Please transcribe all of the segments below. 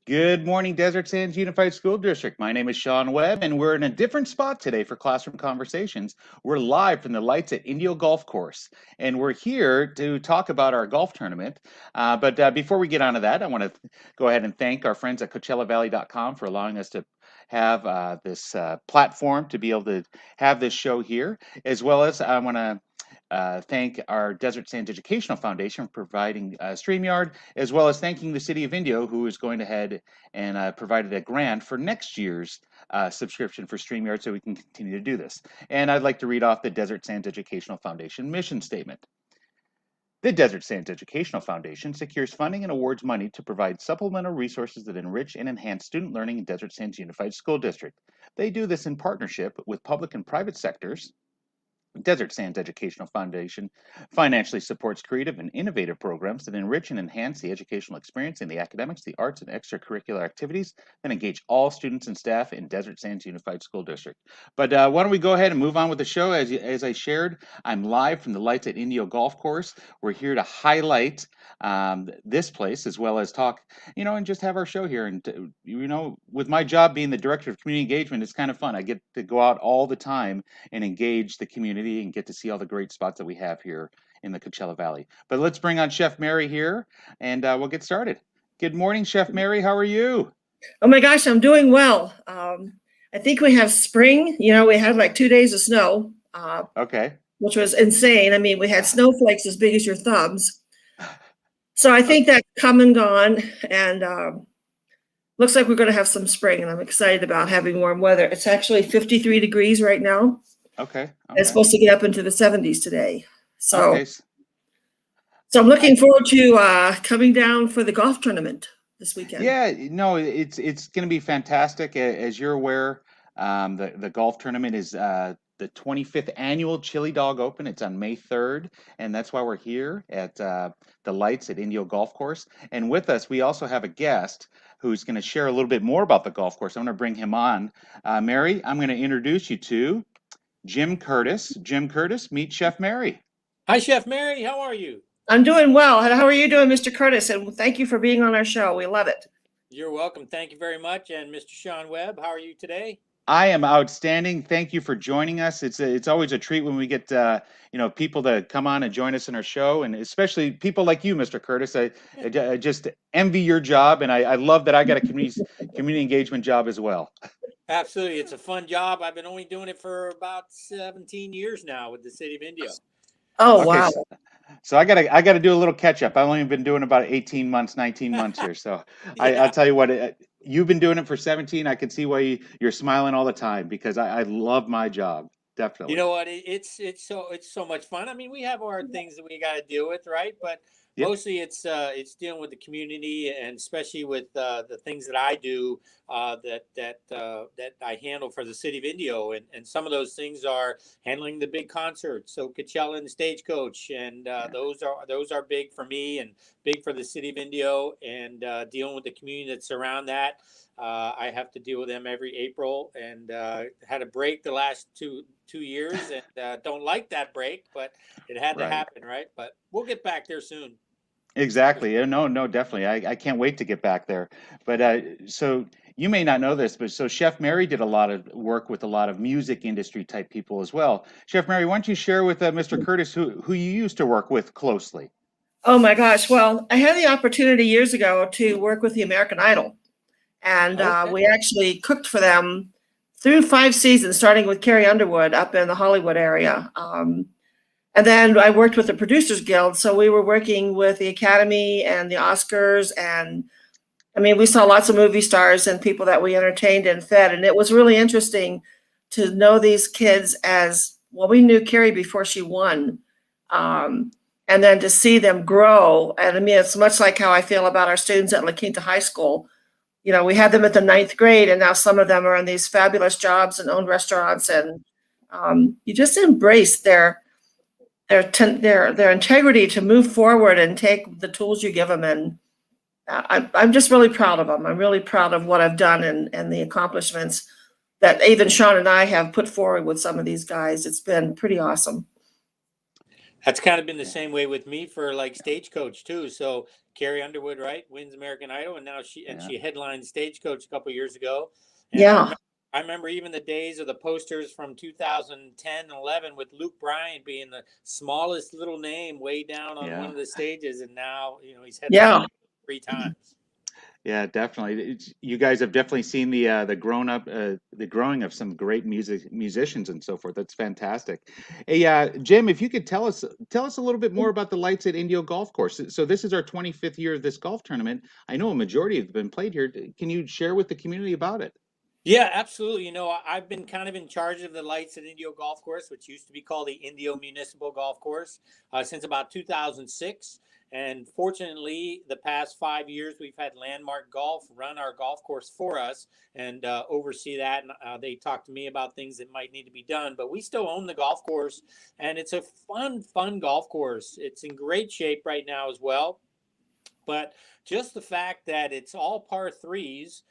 Good morning, Desert Sands Unified School District. My name is Sean Webb, and we're in a different spot today for Classroom Conversations. We're live from the lights at Indio Golf Course, and we're here to talk about our golf tournament. But before we get on to that, I want to go ahead and thank our friends at CoachellaValley.com for allowing us to have this platform to be able to have this show here, as well as I want to thank our Desert Sands Educational Foundation for providing StreamYard, as well as thanking the City of Indio, who is going ahead and provided a grant for next year's subscription for StreamYard so we can continue to do this. And I'd like to read off the Desert Sands Educational Foundation mission statement. The Desert Sands Educational Foundation secures funding and awards money to provide supplemental resources that enrich and enhance student learning in Desert Sands Unified School District. They do this in partnership with public and private sectors. Desert Sands Educational Foundation financially supports creative and innovative programs that enrich and enhance the educational experience in the academics, the arts, and extracurricular activities that engage all students and staff in Desert Sands Unified School District. But why don't we go ahead and move on with the show? As I shared, I'm live from the lights at Indio Golf Course. We're here to highlight this place as well as talk, and just have our show here. And, with my job being the director of community engagement, it's kind of fun. I get to go out all the time and engage the community and get to see all the great spots that we have here in the Coachella Valley. But let's bring on Chef Mary here, and we'll get started. Good morning, Chef Mary. How are you? Oh my gosh, I'm doing well. I think we have spring. We had like 2 days of snow. Okay. Which was insane. I mean, we had snowflakes as big as your thumbs. So I think that's come and gone, and looks like we're going to have some spring, and I'm excited about having warm weather. It's actually 53 degrees right now. Okay. It's supposed to get up into the 70s today. So I'm looking forward to coming down for the golf tournament this weekend. Yeah, no, it's going to be fantastic. As you're aware, the golf tournament is the 25th annual Chili Dog Open. It's on May 3rd, and that's why we're here at the lights at Indio Golf Course. And with us, we also have a guest who's going to share a little bit more about the golf course. I'm going to bring him on. Mary, I'm going to introduce you to Jim Curtis. Jim Curtis, meet Chef Mary. Hi, Chef Mary. How are you? I'm doing well. How are you doing, Mr. Curtis? And thank you for being on our show. We love it. You're welcome. Thank you very much. And Mr. Sean Webb, how are you today? I am outstanding. Thank you for joining us. It's always a treat when we get people to come on and join us in our show, and especially people like you, Mr. Curtis. I just envy your job, and I love that I got a community engagement job as well. Absolutely, it's a fun job. I've been only doing it for about 17 years now with the City of Indio. Oh, wow. So I gotta do a little catch up. I've only been doing about 18 months, 19 months here. So yeah. I'll tell you what, you've been doing it for 17. I can see why you're smiling all the time, because I love my job. Definitely. You know what? It's so much fun. I mean, we have our things that we got to deal with, right? But mostly it's dealing with the community, and especially with the things that I do that I handle for the City of Indio, and some of those things are handling the big concerts, so Coachella and Stagecoach, and those are big for me and big for the City of Indio, and dealing with the community that's around that. I have to deal with them every April, and had a break the last two years, and don't like that break, but it had to happen, right? But we'll get back there soon. Exactly. No, definitely. I can't wait to get back there. But so you may not know this, but so Chef Mary did a lot of work with a lot of music industry type people as well. Chef Mary, why don't you share with Mr. Curtis who you used to work with closely? Oh my gosh. Well, I had the opportunity years ago to work with the American Idol, and we actually cooked for them through 5 seasons, starting with Carrie Underwood up in the Hollywood area. And then I worked with the Producers Guild. So we were working with the Academy and the Oscars. And I mean, we saw lots of movie stars and people that we entertained and fed. And it was really interesting to know these kids as, well, we knew Carrie before she won. And then to see them grow. And I mean, it's much like how I feel about our students at La Quinta High School. We had them at the 9th grade, and now some of them are in these fabulous jobs and own restaurants. And you just embrace their integrity to move forward and take the tools you give them. And I'm just really proud of them. I'm really proud of what I've done and the accomplishments that even Sean and I have put forward with some of these guys. It's been pretty awesome. That's kind of been the same way with me for like Stagecoach too. So Carrie Underwood, right, wins American Idol, and now she headlined Stagecoach a couple years ago. And Yeah. I remember even the days of the posters from 2010 and 11 with Luke Bryan being the smallest little name way down on one of the stages, and now he's headlined 3 times. Yeah, definitely. You guys have definitely seen the the growing of some great musicians and so forth. That's fantastic. Hey, Jim, if you could tell us a little bit more about the lights at Indio Golf Course. So this is our 25th year of this golf tournament. I know a majority have been played here. Can you share with the community about it? Yeah, absolutely. I've been kind of in charge of the lights at Indio Golf Course, which used to be called the Indio Municipal Golf Course, since about 2006. And fortunately, the past 5 years, we've had Landmark Golf run our golf course for us and oversee that. And they talk to me about things that might need to be done. But we still own the golf course, and it's a fun golf course. It's in great shape right now as well. But just the fact that it's all par threes,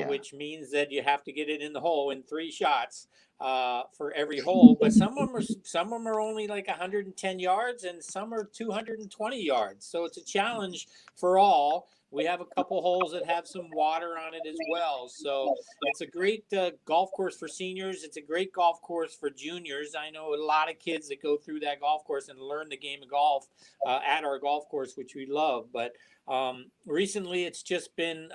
which means that you have to get it in the hole in 3 shots for every hole. But some of them are only like 110 yards, and some are 220 yards. So it's a challenge for all. We have a couple holes that have some water on it as well. So it's a great golf course for seniors. It's a great golf course for juniors. I know a lot of kids that go through that golf course and learn the game of golf at our golf course, which we love. But recently it's just been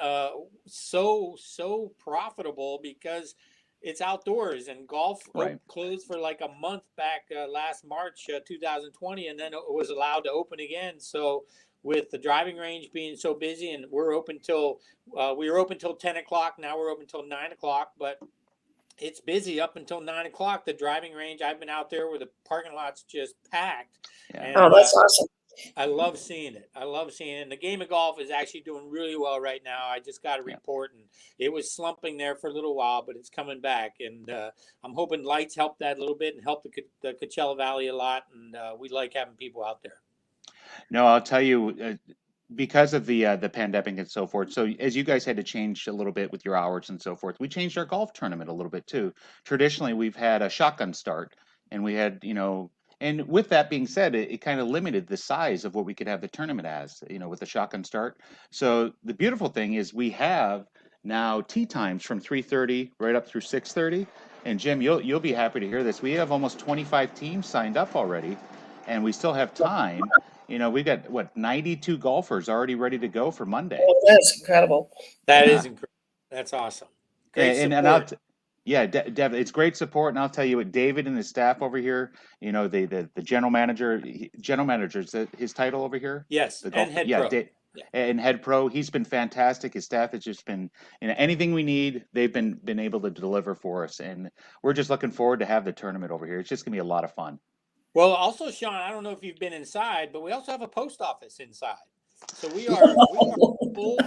so profitable because it's outdoors, and golf closed for like a month back last March 2020, and then it was allowed to open again. So with the driving range being so busy, and we're open till we were open till 10 o'clock, now we're open till 9 o'clock, but it's busy up until 9 o'clock. The driving range, I've been out there where the parking lot's just packed. And, that's awesome. I love seeing it. And the game of golf is actually doing really well right now. I just got a report, and it was slumping there for a little while, but it's coming back. And I'm hoping lights help that a little bit and help the Coachella Valley a lot. And we like having people out there. No, I'll tell you, because of the pandemic and so forth. So as you guys had to change a little bit with your hours and so forth, we changed our golf tournament a little bit too. Traditionally, we've had a shotgun start, and we had, and with that being said, it kind of limited the size of what we could have the tournament as, with the shotgun start. So the beautiful thing is we have now tee times from 3:30 right up through 6:30. And Jim, you'll be happy to hear this. We have almost 25 teams signed up already, and we still have time. We've got 92 golfers already ready to go for Monday. Oh, that's incredible. That is incredible. That's awesome. Great support. Dev, it's great support, and I'll tell you what, David and the staff over here, the general manager, is his title over here. Yes, and head pro. And head pro, he's been fantastic. His staff has just been, anything we need, they've been able to deliver for us, and we're just looking forward to have the tournament over here. It's just gonna be a lot of fun. Well, also, Sean, I don't know if you've been inside, but we also have a post office inside. So we are a full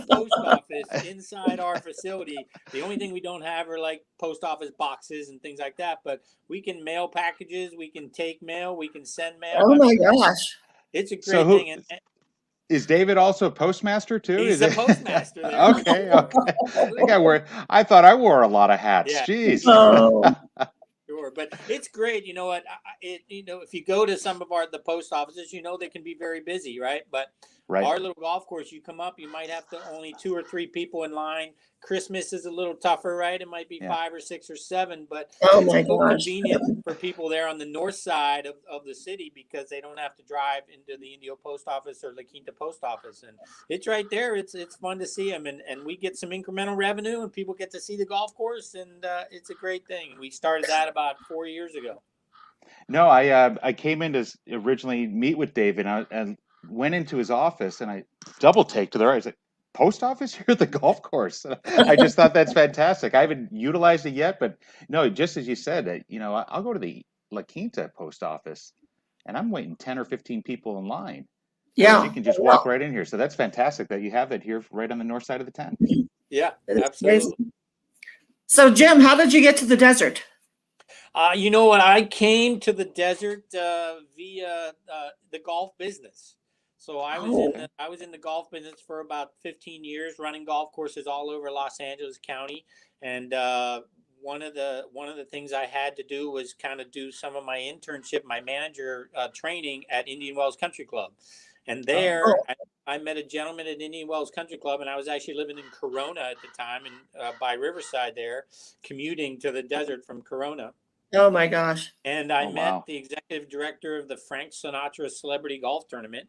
post office inside our facility. The only thing we don't have are like post office boxes and things like that, but we can mail packages, we can take mail, we can send mail. Oh my gosh. It's a great thing. And is David also a postmaster too? He's a postmaster there. Okay. I thought I wore a lot of hats. Yeah. Jeez. Oh. Sure, but it's great. You know what? If you go to some of the post offices, they can be very busy, right? But our little golf course, you come up, you might have to only 2 or 3 people in line. Christmas is a little tougher, right? It might be 5 or 6 or 7, but it's so convenient for people there on the north side of the city because they don't have to drive into the Indio post office or La Quinta post office. And it's right there. It's fun to see them, and we get some incremental revenue, and people get to see the golf course, and it's a great thing. We started that about 4 years ago. No, I came in to originally meet with David, and went into his office, and I double taked to the right. I was like, post office here at the golf course. I just thought that's fantastic. I haven't utilized it yet, but no, just as you said, I'll go to the La Quinta post office, and I'm waiting 10 or 15 people in line. Yeah, you can just walk right in here. So that's fantastic that you have it here right on the north side of the 10. Yeah, absolutely. So, Jim, how did you get to the desert? You know what? I came to the desert via the golf business. So I was in the golf business for about 15 years, running golf courses all over Los Angeles County, and one of the things I had to do was kind of do some of my internship, my manager training at Indian Wells Country Club. And there I met a gentleman at Indian Wells Country Club, and I was actually living in Corona at the time, and by Riverside there, commuting to the desert from Corona. Oh my gosh. And I Oh, met wow. the executive director of the Frank Sinatra Celebrity Golf Tournament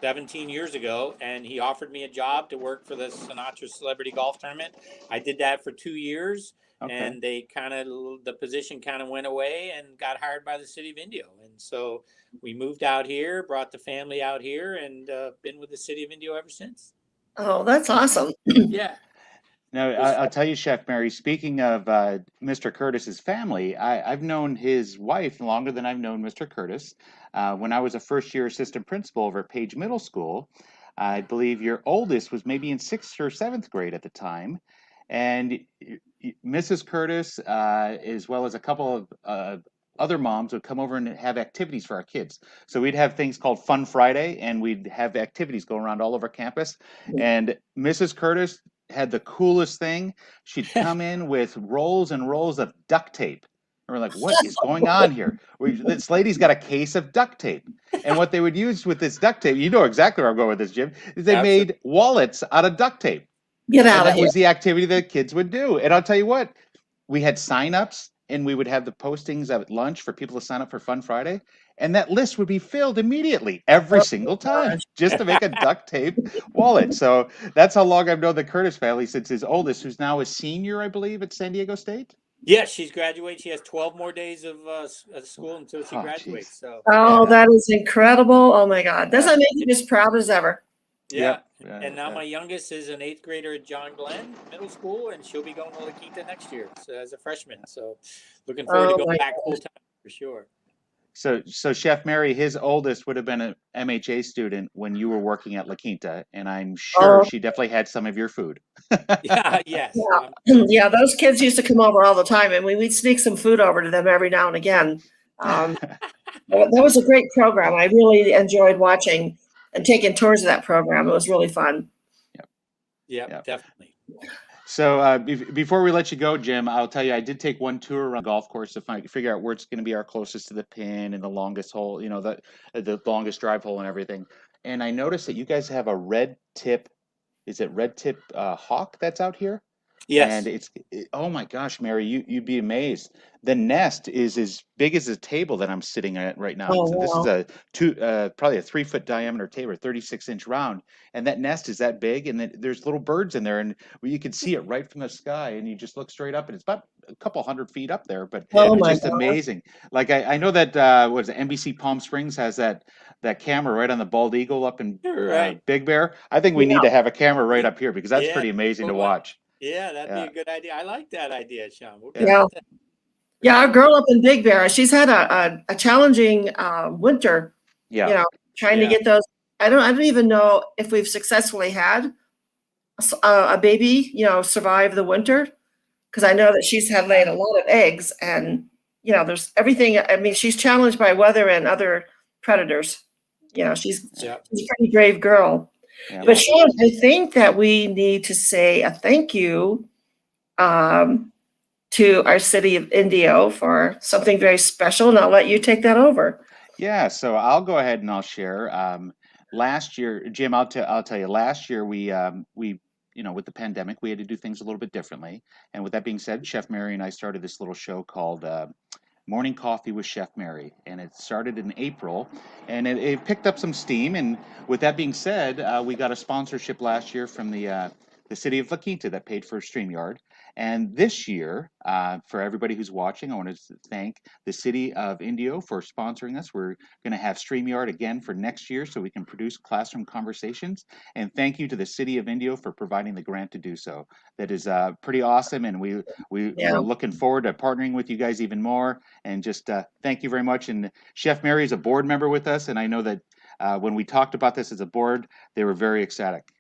17 years ago, and he offered me a job to work for the Sinatra Celebrity Golf Tournament. I did that for 2 years, and the position kind of went away and got hired by the city of Indio. And so we moved out here, brought the family out here, and been with the city of Indio ever since. Oh, that's awesome. Yeah. Now, I'll tell you, Chef Mary, speaking of Mr. Curtis's family, I've known his wife longer than I've known Mr. Curtis. When I was a first-year assistant principal over at Page Middle School, I believe your oldest was maybe in 6th or 7th grade at the time. And Mrs. Curtis, as well as a couple of other moms, would come over and have activities for our kids. So we'd have things called Fun Friday, and we'd have activities go around all over campus. And Mrs. Curtis had the coolest thing. She'd come in with rolls and rolls of duct tape. And we're like, what is going on here? This lady's got a case of duct tape. And what they would use with this duct tape, you know exactly where I'm going with this, Jim, is they made wallets out of duct tape. Get out of That here. was the activity that kids would do. And I'll tell you what, we had sign-ups, and we would have the postings at lunch for people to sign up for Fun Friday. And that list would be filled immediately every single time just to make a duct tape wallet. So that's how long I've known the Curtis family, since his oldest, who's now a senior, I believe, at San Diego State. Yes, she's graduating. She has 12 more days of school until she graduates. Geez. So. Oh, that is incredible. Oh my God. Doesn't make you as proud as ever. Yeah. And now my youngest is an 8th grader at John Glenn Middle School, and she'll be going to La Quinta next year as a freshman. So looking forward to going back full time for sure. So Chef Mary, his oldest would have been an MHA student when you were working at La Quinta, and I'm sure she definitely had some of your food. Yes. Yeah, those kids used to come over all the time, and we'd sneak some food over to them every now and again. That was a great program. I really enjoyed watching and taking tours of that program. It was really fun. Yep. Definitely. So before we let you go, Jim, I'll tell you, I did take one tour around the golf course to figure out where it's going to be our closest to the pin and the longest hole, you know, the longest drive hole and everything. And I noticed that you guys have a red tip hawk that's out here? Yes. And oh my gosh, Mary, you'd be amazed. The nest is as big as the table that I'm sitting at right now. Oh, So this wow. is probably a 3-foot diameter table, 36-inch round, and that nest is that big. And then there's little birds in there, and you can see it right from the sky. And you just look straight up, and it's about a couple 100 feet up there. But Oh it's my just God. amazing. Like I know that was NBC Palm Springs has that camera right on the bald eagle up in Big Bear. I think we need to have a camera right up here because that's pretty amazing to watch. Yeah, that'd be a good idea. I like that idea, Sean. Yeah, our girl up in Big Bear, she's had a challenging winter. Yeah. You know, trying to get those. I don't even know if we've successfully had a baby, survive the winter, because I know that she's had laid a lot of eggs, and there's everything. I mean, she's challenged by weather and other predators. She's a pretty brave girl. Yeah. But Sean, I think that we need to say a thank you to our city of Indio for something very special, and I'll let you take that over. Yeah, so I'll go ahead and I'll share. Last year, Jim, I'll tell you. Last year, we with the pandemic, we had to do things a little bit differently. And with that being said, Chef Mary and I started this little show called Morning Coffee with Chef Mary, and it started in April, and it picked up some steam. And with that being said, we got a sponsorship last year from the city of La Quinta that paid for StreamYard. And this year, for everybody who's watching, I want to thank the city of Indio for sponsoring us. We're going to have StreamYard again for next year so we can produce classroom conversations. And thank you to the city of Indio for providing the grant to do so. That is pretty awesome, and we're looking forward to partnering with you guys even more. And just thank you very much. And Chef Mary is a board member with us, and I know that when we talked about this as a board, they were very ecstatic.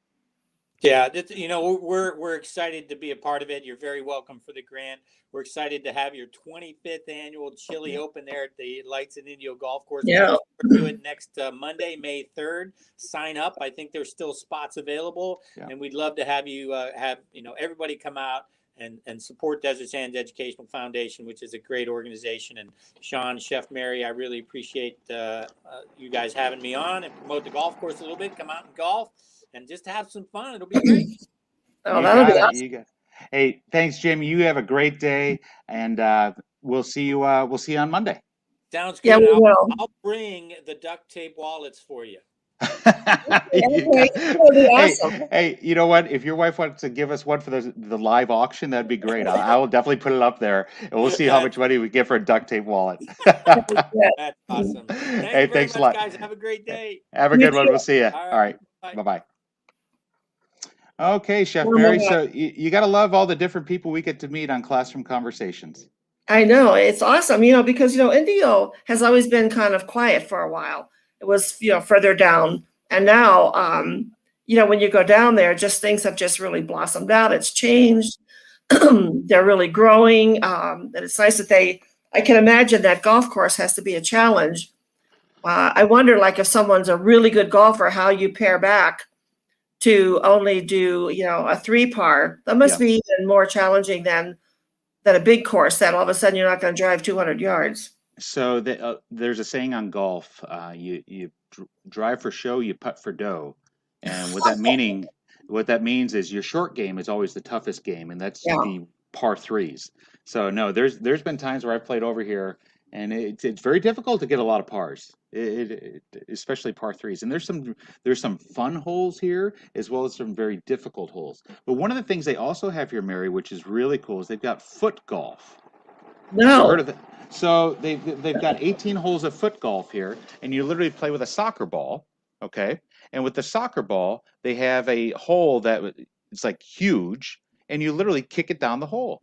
Yeah, we're excited to be a part of it. You're very welcome for the grant. We're excited to have your 25th annual chili open there at the Lights in Indio Golf Course. Yeah, we'll do it next Monday, May 3rd. Sign up. I think there's still spots available, and we'd love to have you everybody come out and support Desert Sands Educational Foundation, which is a great organization. And Sean, Chef Mary, I really appreciate you guys having me on and promote the golf course a little bit. Come out and golf and just have some fun. It'll be great. Oh, that'll be awesome. You got it. Hey, thanks, Jim. You have a great day, and we'll see you. We'll see you on Monday. Sounds good. Yeah, we will. I'll bring the duct tape wallets for you. Hey, you know what? If your wife wants to give us one for the live auction, that'd be great. I will definitely put it up there, and we'll see how much money we get for a duct tape wallet. That's awesome. Hey, thanks a lot, guys. Have a great day. Have a good one. We'll see you. All right. Bye-bye. Okay, Chef Mary. So you got to love all the different people we get to meet on Classroom Conversations. I know, it's awesome, because, Indio has always been kind of quiet for a while. It was, further down. And now, when you go down there, just things have just really blossomed out. It's changed. They're really growing. And it's nice that I can imagine that golf course has to be a challenge. I wonder, like, if someone's a really good golfer, how you pare back to only do, a 3-par. That must be even more challenging than a big course that all of a sudden you're not going to drive 200 yards. So there's a saying on golf, you drive for show, you putt for dough. And what that means is your short game is always the toughest game, and that's the par 3s. So no, there's been times where I've played over here, and it's very difficult to get a lot of pars, especially par 3s. And there's some fun holes here as well as some very difficult holes. But one of the things they also have here, Mary, which is really cool, is they've got foot golf. No. Heard of it? So they've got 18 holes of foot golf here, and you literally play with a soccer ball, okay? And with the soccer ball, they have a hole that it's like huge, and you literally kick it down the hole.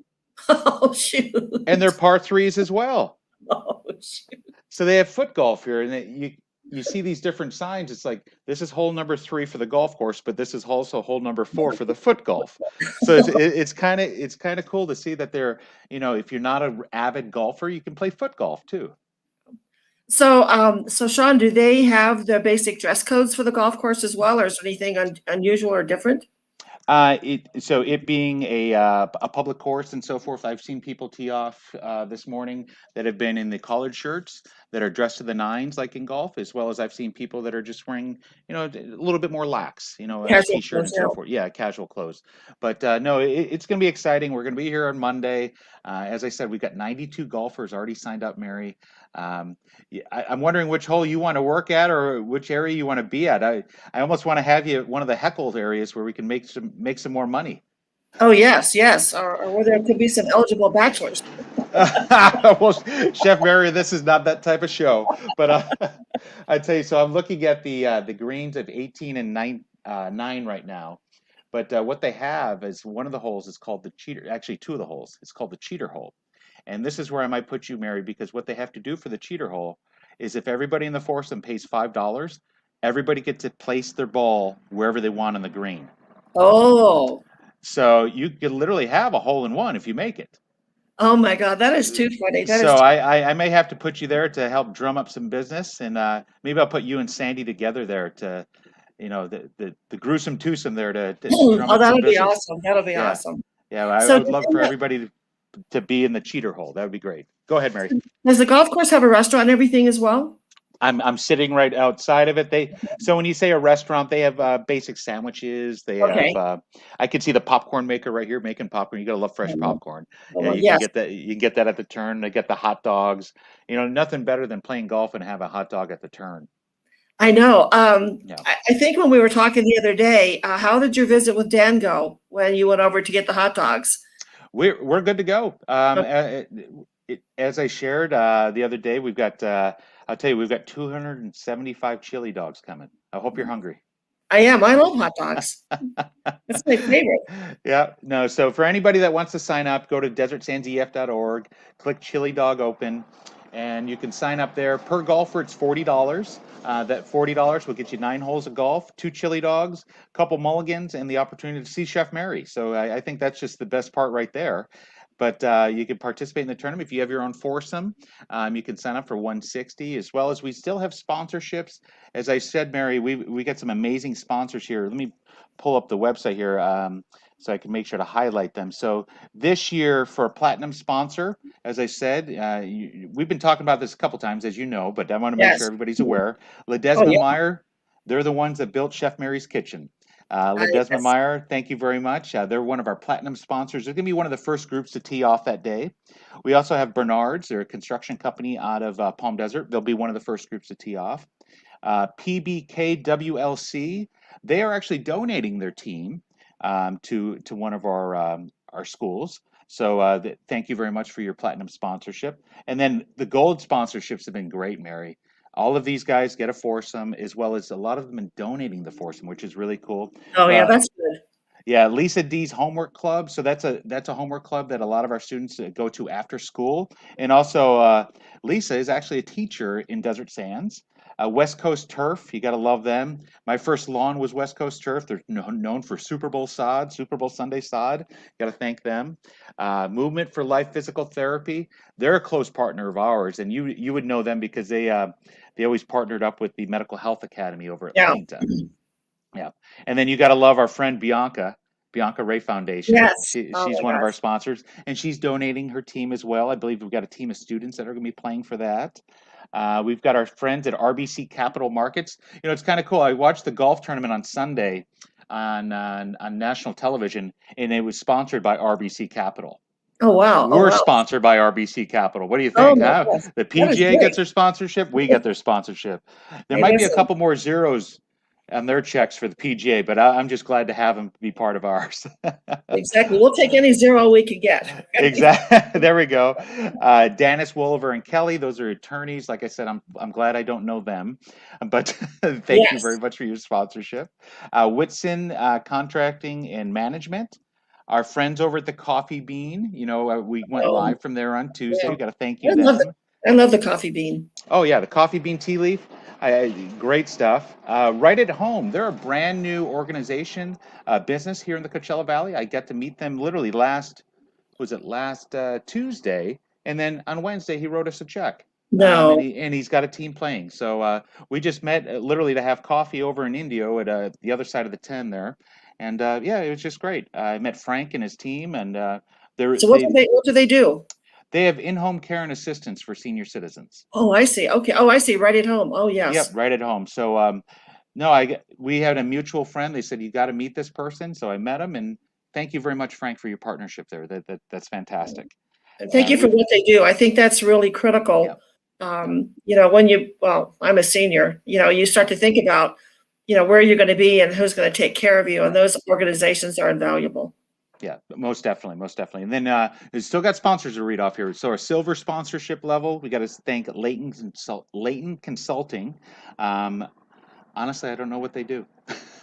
Oh, shoot. And they're par 3s as well. Oh, shoot. So they have foot golf here, and you see these different signs. It's like, this is hole number 3 for the golf course, but this is also hole number 4 for the foot golf. So it's kind of cool to see that they're, if you're not an avid golfer, you can play foot golf too. So, Sean, do they have the basic dress codes for the golf course as well, or is there anything unusual or different? It being a public course and so forth, I've seen people tee off this morning that have been in the collared shirts that are dressed to the nines, like in golf, as well as I've seen people that are just wearing, a little bit more lax, a t-shirt and so forth. Yeah, casual clothes. But no, it's going to be exciting. We're going to be here on Monday. As I said, we've got 92 golfers already signed up, Mary. I'm wondering which hole you want to work at or which area you want to be at. I almost want to have you at one of the heckled areas where we can make some more money. Oh, yes. Or where there could be some eligible bachelors. Well, Chef Mary, this is not that type of show. But I tell you, so I'm looking at the greens of 18 and 9 right now. But what they have is one of the holes is called the cheater. Actually, 2 of the holes. It's called the cheater hole. And this is where I might put you, Mary, because what they have to do for the cheater hole is if everybody in the foursome pays $5, everybody gets to place their ball wherever they want on the green. Oh. So you could literally have a hole in one if you make it. Oh my God, that is too funny. I may have to put you there to help drum up some business, and maybe I'll put you and Sandy together there to, the gruesome twosome there to drum up some business. Awesome. That'll be awesome. Yeah, I would love for everybody to be in the cheater hole. That would be great. Go ahead, Mary. Does the golf course have a restaurant and everything as well? I'm sitting right outside of it. So when you say a restaurant, they have basic sandwiches. They have. I can see the popcorn maker right here making popcorn. You gotta love fresh popcorn. Yeah, you can get that. You can get that at the turn. They get the hot dogs. Nothing better than playing golf and have a hot dog at the turn. I know. I think when we were talking the other day, how did your visit with Dan go when you went over to get the hot dogs? We're good to go. As I shared the other day, we've got. I'll tell you, we've got 275 chili dogs coming. I hope you're hungry. I am. I love hot dogs. That's my favorite. Yeah. No. So for anybody that wants to sign up, go to desertsandsef.org, click Chili Dog Open, and you can sign up there. Per golfer, it's $40. That $40 will get you 9 holes of golf, 2 chili dogs, a couple mulligans, and the opportunity to see Chef Mary. So I think that's just the best part right there. But you can participate in the tournament if you have your own foursome. You can sign up for $160, as well as we still have sponsorships. As I said, Mary, we get some amazing sponsors here. Let me pull up the website here. so I can make sure to highlight them. So this year for a platinum sponsor, as I said, we've been talking about this a couple times, as you know, but I want to make sure Yes. everybody's aware. Oh, Ledesma yeah. Meyer, they're the ones that built Chef Mary's Kitchen. Ledesma Yes. Meyer, thank you very much. They're one of our platinum sponsors. They're going to be one of the first groups to tee off that day. We also have Bernard's, they're a construction company out of Palm Desert. They'll be one of the first groups to tee off. PBKWLC, they are actually donating their team to one of our schools. So thank you very much for your platinum sponsorship. And then the gold sponsorships have been great, Mary. All of these guys get a foursome, as well as a lot of them been donating the foursome, which is really cool. Oh, yeah, that's good. Yeah, Lisa D's homework club. So that's a homework club that a lot of our students go to after school. And also, Lisa is actually a teacher in Desert Sands. West Coast Turf, you got to love them. My first lawn was West Coast Turf. They're known for Super Bowl sod, Super Bowl Sunday sod. Got to thank them. Movement for Life Physical Therapy. They're a close partner of ours, and you would know them because they always partnered up with the Medical Health Academy over at La Quinta. Yeah, and then you got to love our friend Bianca Ray Foundation. Yes. She's one of our sponsors, and she's donating her team as well. I believe we've got a team of students that are going to be playing for that. We've got our friends at RBC Capital Markets. You know, it's kind of cool. I watched the golf tournament on Sunday on national television, and it was sponsored by RBC Capital. Oh, wow. We're sponsored by RBC Capital. What do you Oh, think? my Huh? gosh. The That is PGA great. gets their sponsorship. We get their sponsorship. There Hey, might be a listen. couple more zeros on their checks for the PGA, but I'm just glad to have them be part of ours. Exactly. We'll take any zero we can get. Exactly. There we go. Dennis, Wolliver, and Kelly, those are attorneys. Like I said, I'm glad I don't know them, but thank you very much for your sponsorship. Whitson Contracting and Management. Our friends over at the Coffee Bean, you know, we went live from there on Tuesday. We got to thank you them. I love the Coffee Bean. Oh yeah, the Coffee Bean Tea Leaf. Great stuff. Right at Home, they're a brand new organization, business here in the Coachella Valley. I got to meet them literally last Tuesday, and then on Wednesday he wrote us a check. No. And he's got a team playing. So we just met literally to have coffee over in Indio at the other side of the 10 there, and yeah, it was just great. I met Frank and his team, and So what do they do? They have in-home care and assistance for senior citizens. Oh, I see. Okay. Oh, I see. Right at home. Oh, yes. Yep, right at home. So no, we had a mutual friend. They said you got to meet this person, so I met him, and thank you very much, Frank, for your partnership there. That's fantastic. Thank you for what they do. I think that's really critical. Yeah. You know, I'm a senior, you know, you start to think about, you know, where you're going to be and who's going to take care of you, and those organizations are invaluable. Yeah, most definitely, most definitely. And then we still got sponsors to read off here. So our silver sponsorship level, we got to thank Layton Consulting. Honestly, I don't know what they do.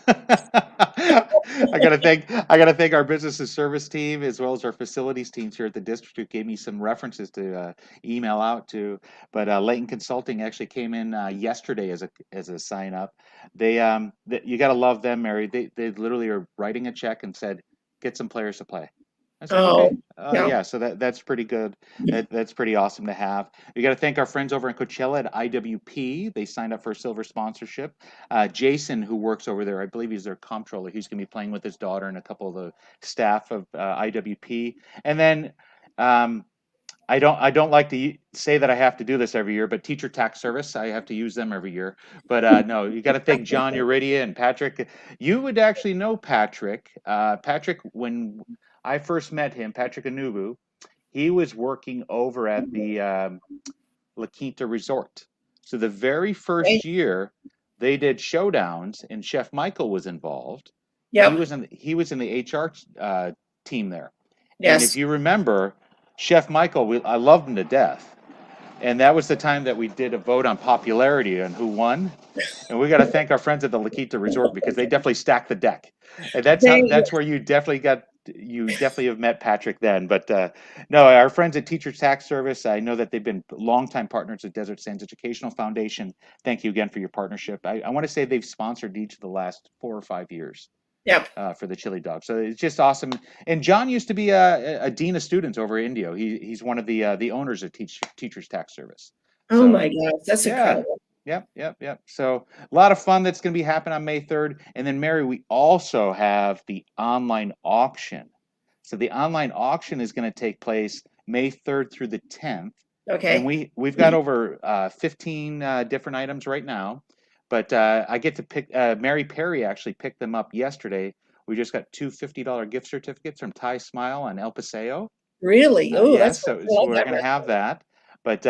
I gotta thank our business and service team as well as our facilities teams here at the district who gave me some references to email out to. But Layton Consulting actually came in yesterday as a sign up. You gotta love them, Mary. They literally are writing a check and said, get some players to play. I said, okay. Yeah, so that's pretty good. That's pretty awesome to have. We got to thank our friends over in Coachella at IWP. They signed up for a silver sponsorship. Jason, who works over there, I believe he's their comptroller. He's going to be playing with his daughter and a couple of the staff of IWP. And then I don't like to say that I have to do this every year, but Teacher Tax Service, I have to use them every year. But no, you got to thank John Uridia and Patrick. You would actually know Patrick. Patrick, when I first met him, Patrick Anubu, he was working over at the La Quinta Resort. So the very first year they did showdowns, and Chef Michael was involved. Yeah, he was in the HR team there. Yes. And if you remember, Chef Michael, I loved him to death. And that was the time that we did a vote on popularity and who won. And we got to thank our friends at the La Quinta Resort because they definitely stacked the deck. And that's where you definitely have met Patrick then. But no, our friends at Teachers Tax Service, I know that they've been longtime partners at Desert Sands Educational Foundation. Thank you again for your partnership. I want to say they've sponsored each of the last 4 or 5 years. Yep. For the chili dog. So it's just awesome. And John used to be a dean of students over at Indio. He's one of the owners of Teachers Tax Service. Oh my gosh, that's incredible. Yep. So a lot of fun that's going to be happening on May 3rd. And then, Mary, we also have the online auction. So the online auction is going to take place May 3rd through the 10th. And Okay. we've got over 15 different items right now. But I get to pick, Mary Perry actually picked them up yesterday. We just got two $50 gift certificates from Thai Smile on El Paseo. Really? Oh, Yeah, that's so I like we're that going to brand. have that. But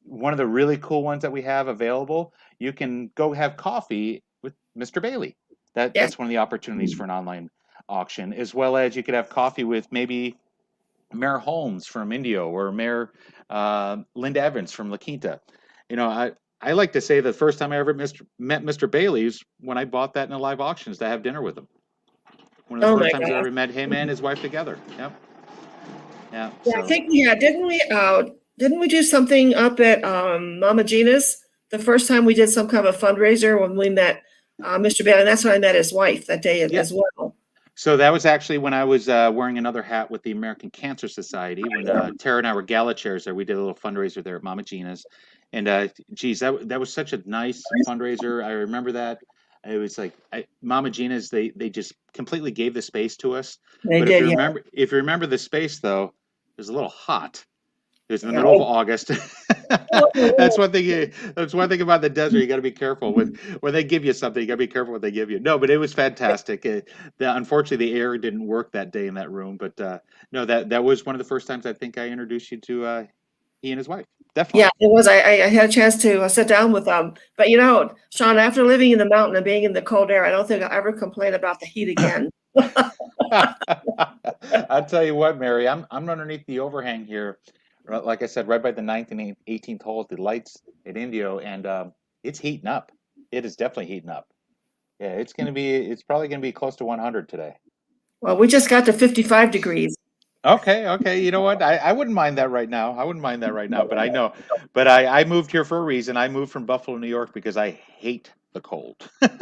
one of the really cool ones that we have available, you can go have coffee with Mr. Bailey. Yes. That's one of the opportunities for an online auction, as well as you could have coffee with maybe Mayor Holmes from Indio or Mayor Linda Evans from La Quinta. You know, I like to say the first time I ever met Mr. Bailey's when I bought that in a live auctions to have dinner with him. One of the Oh first my times I God. ever met him and his wife together. Yep. Yeah. Yeah, I So. think didn't we do something up at Mama Gina's the first time we did some kind of a fundraiser when we met Mr. Bailey, and that's when I met his wife that day Yeah. as well. So that was actually when I was wearing another hat with the American Cancer Society. When Tara and I were gala chairs there, we did a little fundraiser there at Mama Gina's, and geez, that was such a nice fundraiser. I remember that. It was like Mama Gina's. They just completely gave the space to us. They But did, yeah. if you remember the space though, it was a little hot. It was in the Yeah. middle of August. That's one thing. That's one thing about the desert. You got to be careful when they give you something. You got to be careful what they give you. No, but it was fantastic. Unfortunately, the air didn't work that day in that room. But no, that was one of the first times I think I introduced you to he and his wife. Yeah, Definitely. it was. I had a chance to sit down with them. But you know, Sean, after living in the mountain and being in the cold air, I don't think I'll ever complain about the heat again. I'll tell you what, Mary. I'm underneath the overhang here. Like I said, right by the 9th and 18th hole at the lights at Indio, and it's heating up. It is definitely heating up. Yeah, it's probably gonna be close to 100 today. Well, we just got to 55 degrees. Okay. You know what? I wouldn't mind that right now. I wouldn't mind that right now, but I know, but I moved here for a reason. I moved from Buffalo, New York because I hate the cold.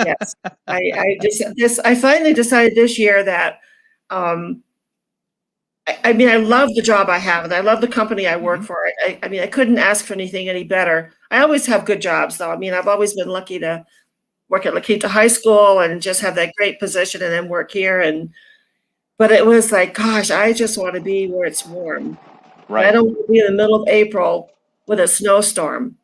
Yes. I finally decided this year that um, I mean, I love the job I have and I love the company I work Mhm. for. I mean, I couldn't ask for anything any better. I always have good jobs, though. I mean, I've always been lucky to work at La Quinta High School and just have that great position and then work here. But it was like, gosh, I just want to be where it's warm. And I Right, don't want to be in the middle of April with a snowstorm.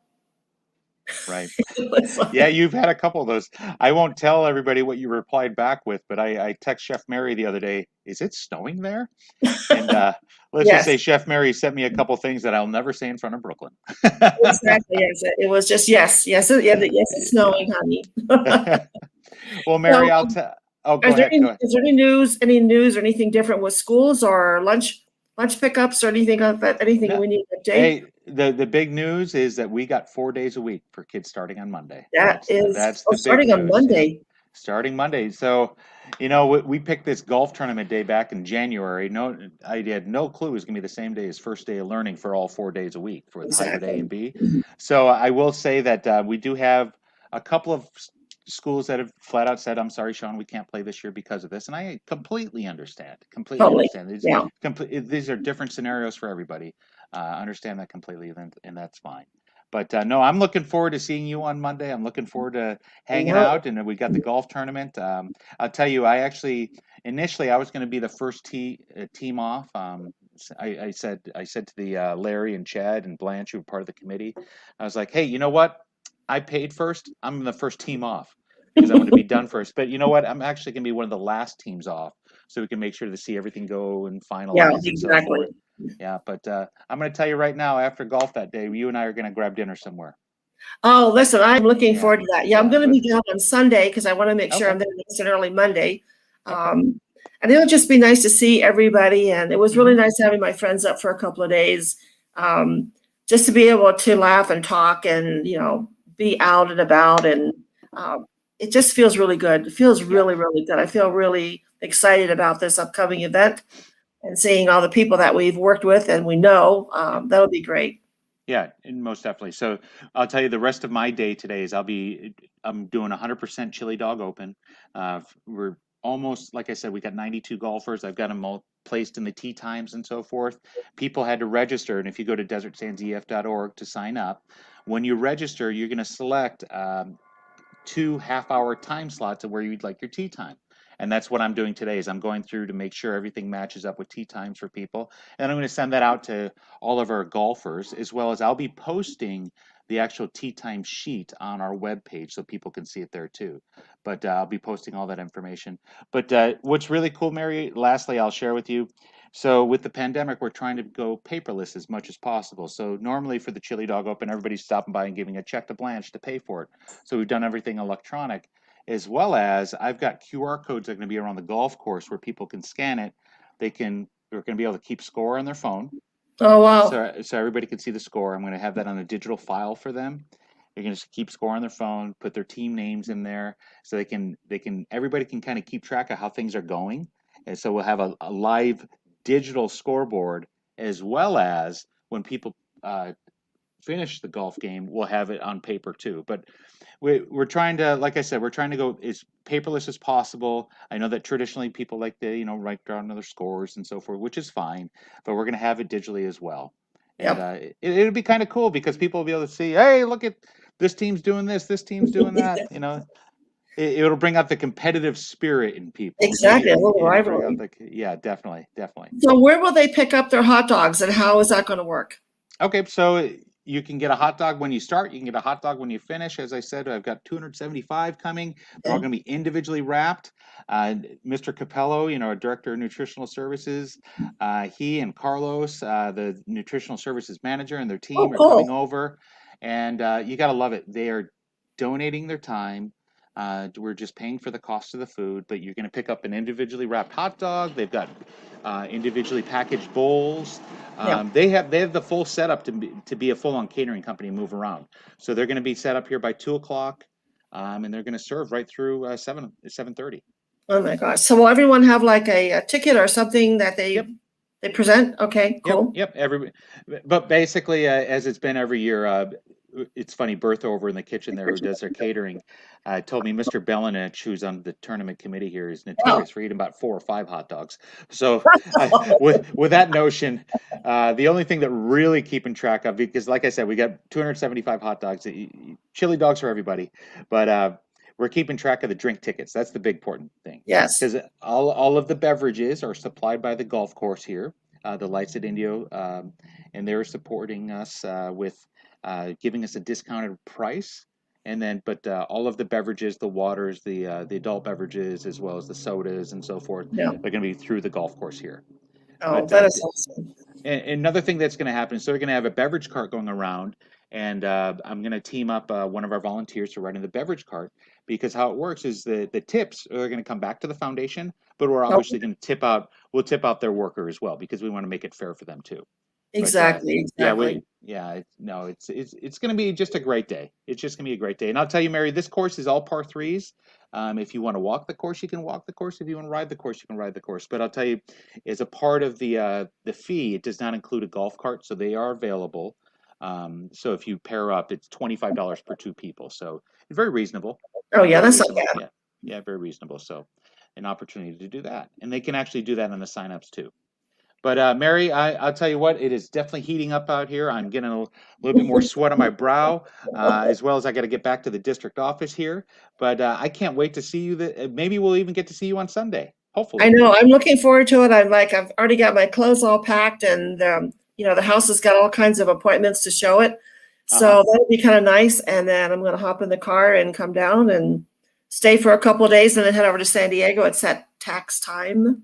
right. It was Yeah, like, you've had a couple of those. I won't tell everybody what you replied back with, but I text Chef Mary the other day, is it snowing there? And let's just yes, say Chef Mary sent me a couple things that I'll never say in front of Brooklyn. exactly. Yes, it was just yes, it's snowing, honey. Well, Mary, So, I'll tell. Oh, go is there ahead. Go ahead. any news or anything different with schools or lunch pickups or anything like that? Anything No, we need to update? hey, the big news is that we got 4 days a week for kids starting on Monday. That is That's the big starting on news. Yeah, Monday. starting Monday. So, you know, we picked this golf tournament day back in January. No, I had no clue it was gonna be the same day as first day of learning for all 4 days a week for the hybrid A and Exactly. B. So I will say that we do have a couple of schools that have flat out said, "I'm sorry, Sean, we can't play this year because of this," and I completely understand. Completely Totally. understand. Yeah. These are different scenarios for everybody. Understand that completely, and that's fine. But no, I'm looking forward to seeing you on Monday. I'm looking forward to I hanging know. out, and then we got the golf tournament. I'll tell you, I actually initially I was going to be the first team off. I said to the Larry and Chad and Blanche, who were part of the committee, I was like, hey, you know what? I paid first. I'm the first team off because I want to be done first. But you know what? I'm actually going to be one of the last teams off, so we can make sure to see everything go and Yeah, finalize and so exactly. forth. Yeah, but I'm going to tell you right now, after golf that day, you and I are going to grab dinner somewhere. Oh, listen, I'm looking Yeah, forward to that. Yeah, I'm yeah, going to but be down on Sunday because I want to make sure okay, I'm there nice and early Monday. okay. Um, and it'll just be nice to see everybody. And it was really Hmm. nice having my friends up for a couple of days, um, just to be able to laugh and talk and, be out and about. And um, it just feels really good. It feels Yeah, really, really good. I feel really excited about this upcoming event and seeing all the people that we've worked with and we know. That'll be great. yeah, and most definitely. So I'll tell you the rest of my day today is I'm doing 100% Chili Dog Open. We're almost, like I said, we got 92 golfers. I've got them all placed in the tee times and so forth. People had to register, and if you go to desertsandsef.org to sign up, When you register, you're going to select 2 half-hour time slots of where you'd like your tea time. And that's what I'm doing today is I'm going through to make sure everything matches up with tea times for people. And I'm going to send that out to all of our golfers, as well as I'll be posting the actual tea time sheet on our web page so people can see it there too. But I'll be posting all that information. But what's really cool, Mary, lastly, I'll share with you. So with the pandemic, we're trying to go paperless as much as possible. So normally for the Chili Dog Open, everybody's stopping by and giving a check to Blanche to pay for it. So we've done everything electronic, as well as I've got QR codes that are going to be around the golf course where people can scan it. They're going to be able to keep score on their phone. Oh, wow. So everybody can see the score. I'm going to have that on a digital file for them. They're going to keep score on their phone, put their team names in there, so everybody can kind of keep track of how things are going. And so we'll have a live digital scoreboard, as well as when people finish the golf game, we'll have it on paper too. But we're trying to, like I said, we're trying to go as paperless as possible. I know that traditionally people like to, write down their scores and so forth, which is fine, but we're going to have it digitally as well. Yep. And it'll be kind of cool because people will be able to see, hey, look at this team's doing this team's doing that. It'll bring out the competitive spirit in people. Exactly, a little rivalry. Yeah, definitely. So where will they pick up their hot dogs, and how is that going to work? Okay, so you can get a hot dog when you start. You can get a hot dog when you finish. As I said, I've got 275 coming. They're all going to be individually wrapped. Mr. Capello, our Director of Nutritional Services, he and Carlos, the Nutritional Services Manager, and their team are coming over. And you got to love it. They are donating their time. We're just paying for the cost of the food, but you're going to pick up an individually wrapped hot dog. They've got individually packaged bowls. They have the full setup to be a full-on catering company and move around. So they're going to be set up here by 2:00, and they're going to serve right through 7:30. Oh my gosh! So will everyone have like a ticket or something that they present? Okay, cool. Yep. But basically, as it's been every year, it's funny. Bertha over in the kitchen there, who does their catering, told me Mr. Belenich, who's on the tournament committee here, is notorious for eating about 4 or 5 hot dogs. So with that notion, the only thing that really keeping track of, because like I said, we got 275 hot dogs, chili dogs for everybody, but we're keeping track of the drink tickets. That's the big important thing. Yes. Because all of the beverages are supplied by the golf course here, the Lights at Indio, and they're supporting us with giving us a discounted price. And then, but all of the beverages, the waters, the adult beverages, as well as the sodas and so forth, they're going to be through the golf course here. Oh, that is awesome. And another thing that's going to happen, so they're going to have a beverage cart going around, and I'm going to team up one of our volunteers to run in the beverage cart, because how it works is the tips are going to come back to the foundation, but we're obviously going to we'll tip out their worker as well, because we want to make it fair for them too. Exactly. It's going to be just a great day. It's just going to be a great day. And I'll tell you, Mary, this course is all par 3s. If you want to walk the course, you can walk the course. If you want to ride the course, you can ride the course. But I'll tell you, as a part of the fee, it does not include a golf cart, so they are available. So if you pair up, it's $25 per 2 people. So it's very reasonable. Oh yeah, that's not bad. Yeah, very reasonable. So an opportunity to do that, and they can actually do that on the signups too. But Mary, I'll tell you what, it is definitely heating up out here. I'm getting a little bit more sweat on my brow, as well as I got to get back to the district office here. But I can't wait to see you. Maybe we'll even get to see you on Sunday, hopefully. I know. I'm looking forward to it. I've already got my clothes all packed, and the house has got all kinds of appointments to show it. So that'll be kind of nice. And then I'm going to hop in the car and come down and stay for a couple of days, and then head over to San Diego. It's that tax time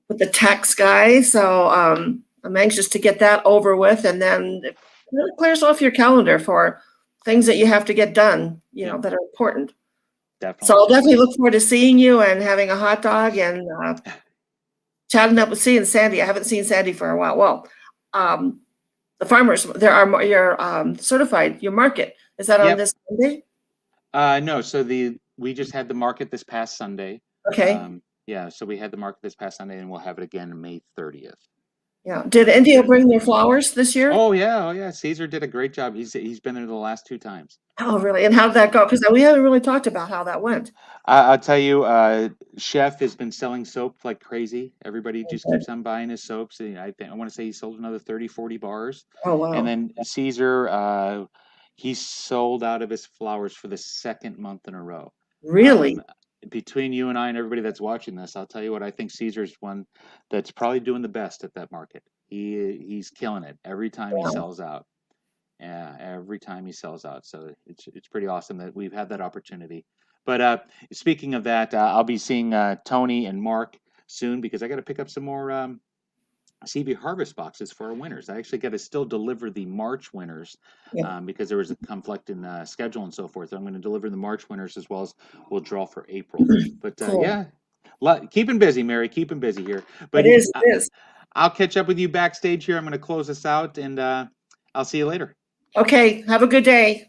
with the tax guy. So I'm anxious to get that over with, and then it really clears off your calendar for things that you have to get done, that are important. Definitely. So I'll definitely look forward to seeing you and having a hot dog and chatting up with seeing Sandy. I haven't seen Sandy for a while. Well, the farmers, you're certified, your market. Is that on this Sunday? No, so we just had the market this past Sunday. Okay. So we had the market this past Sunday, and we'll have it again May 30th. Yeah. Did Indio bring their flowers this year? Oh yeah. Caesar did a great job. He's been there the last 2 times. Oh really? And how did that go? Because we haven't really talked about how that went. I'll tell you, Chef has been selling soap like crazy. Everybody just keeps on buying his soaps. I want to say he sold another 30, 40 bars. Oh wow. And then Caesar, He's sold out of his flowers for the second month in a row. Really? Between you and I and everybody that's watching this, I'll tell you what, I think Caesar's one that's probably doing the best at that market. He's killing it every time he sells out. Yeah, every time he sells out. So it's pretty awesome that we've had that opportunity. But speaking of that, I'll be seeing Tony and Mark soon because I got to pick up some more CV harvest boxes for our winners. I actually got to still deliver the March winners because there was a conflict in schedule and so forth. I'm going to deliver the March winners as well as we'll draw for April. But Cool. yeah, keeping busy, Mary, keeping busy here. But It is. I'll catch up with you backstage here. I'm going to close this out and I'll see you later. Okay. Have a good day.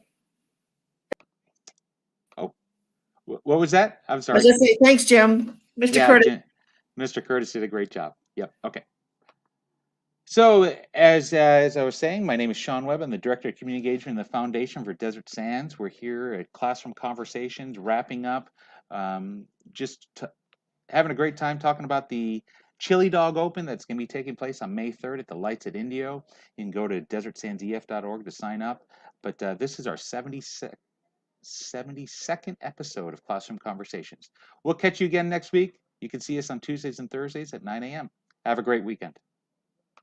Oh, what was that? I'm I sorry. was going to say, thanks, Jim. Mr. Curtis. Mr. Curtis did a great job. Yep. Okay. So as I was saying, my name is Sean Webb. I'm the Director of Community Engagement in the Foundation for Desert Sands. We're here at Classroom Conversations, wrapping up, just having a great time talking about the Chili Dog Open that's going to be taking place on May 3rd at the Lights at Indio. You can go to desertsandsef.org to sign up. But this is our 72nd episode of Classroom Conversations. We'll catch you again next week. You can see us on Tuesdays and Thursdays at 9 a.m. Have a great weekend.